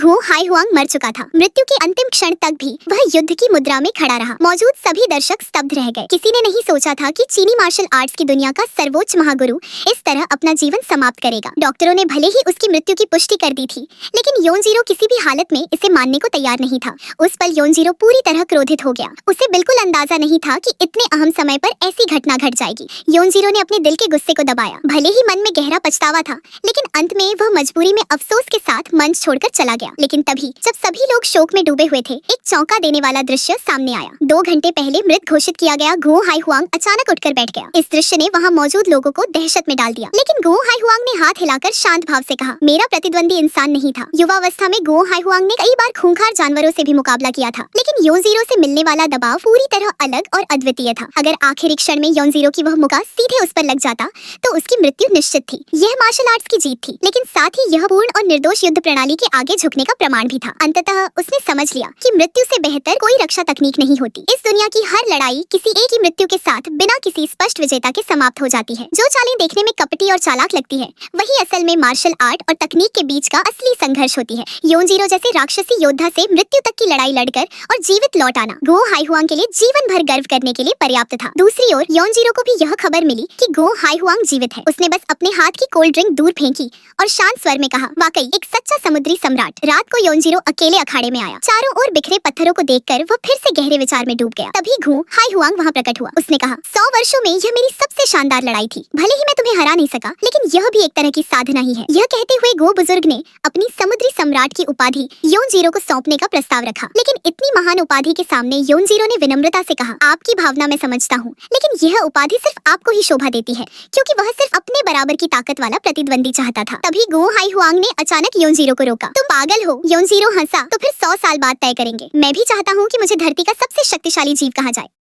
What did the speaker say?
घू high Huang मर चुका था। मृत्यु के अंतिम क्षण तक भी वह युद्ध की मुद्रा में खड़ा रहा। मौजूद सभी दर्शक स्तब्ध रह गए। किसी ने नहीं सोचा था कि चीनी मार्शल आर्ट्स की दुनिया का सर्वोच्च महागुरु इस तरह अपना जीवन समाप्त करेगा। डॉक्टरों ने भले ही उसकी मृत्यु की पुष्टि कर दी थी, लेकिन योनजीरो किसी भी हालत में इसे मानने को तैयार नहीं था। उस पल योनजीरो पूरी तरह क्रोधित हो गया। उसे बिल्कुल अंदाजा नहीं था कि इतने अहम समय पर ऐसी घटना घट जाएगी। योनजीरो ने अपने दिल के गुस्से को दबाया। भले ही मन में गहरा पछतावा था, लेकिन अंत में वह मजबूरी में अफसोस के साथ मंच छोड़कर चला गया। लेकिन तभी जब सभी लोग शोक में डूबे हुए थे, एक चौंका देने वाला दृश्य सामने आया। 2 घंटे पहले मृत घोषित किया गया घू हाई हुआंग अचानक उठकर बैठ गया। इस दृश्य ने वहां मौजूद लोगों को दहशत में डाल दिया। लेकिन घू हाई हुआंग ने हाथ हिलाकर शांत भाव से कहा, मेरा प्रतिद्वंदी इंसान नहीं था। युवावस्था में घू हाई हुआंग ने कई बार खूंखार जानवरों से भी मुकाबला किया था, लेकिन योनजीरो से मिलने वाला दबाव पूरी तरह अलग और अद्वितीय था। अगर आखिरी क्षण में योनजीरो की वह मुक्का सीधे उस पर लग जाता तो उसकी मृत्यु निश्चित थी। यह मार्शल आर्ट्स की जीत थी, लेकिन साथ ही यह पूर्ण और निर्दोष युद्ध प्रणाली के आगे झुकने का प्रमाण भी था। अंततः उसने समझ लिया कि मृत्यु से बेहतर कोई रक्षा तकनीक नहीं होती। इस दुनिया की हर लड़ाई किसी एक ही मृत्यु के साथ बिना किसी स्पष्ट विजेता के समाप्त हो जाती है। जो चालें देखने में कपटी और चालाक लगती है, वही असल में मार्शल आर्ट और तकनीक के बीच का असली संघर्ष होती है। योनजीरो जैसे राक्षसी योद्धा से मृत्यु तक की लड़ाई लड़कर और जीवित लौट आना घू हाई हुआंग के लिए जीवन भर गर्व करने के लिए पर्याप्त था। दूसरी ओर योनजीरो को भी यह खबर मिली कि घू हाई हुआंग जीवित है। उसने बस अपने हाथ की कोल्ड ड्रिंक दूर फेंकी और शांत स्वर में कहा, वाकई एक सच्चा समुद्री सम्राट। रात को योनजीरो अकेले अखाड़े में आया। चारों ओर बिखरे पत्थरों को देखकर वह फिर से गहरे विचार में डूब गया। तभी घू हाई हुआंग वहां प्रकट हुआ। उसने कहा, 100 वर्षों में यह मेरी सबसे शानदार लड़ाई थी। भले ही मैं तुम्हें हरा नहीं सका, लेकिन यह भी एक तरह की साधना ही है। यह कहते हुए घू बुजुर्ग ने अपनी समुद्री सम्राट की उपाधि योनजीरो को सौंपने का प्रस्ताव रखा। लेकिन इतनी महान उपाधि के सामने योनजीरो ने विनम्रता से कहा, आपकी भावना मैं समझता हूँ, लेकिन यह उपाधि सिर्फ आपको ही शोभा देती है, क्योंकि वह सिर्फ अपने बराबर की ताकत वाला प्रतिद्वंदी चाहता था। तभी घू हाई हुआंग ने अचानक योनजीरो को रोका। तुम पागल हो। योनजीरो हंसा, तो फिर 100 साल बाद तय करेंगे। मैं भी चाहता हूँ कि मुझे धरती का सबसे शक्तिशाली जीव कहा जाए।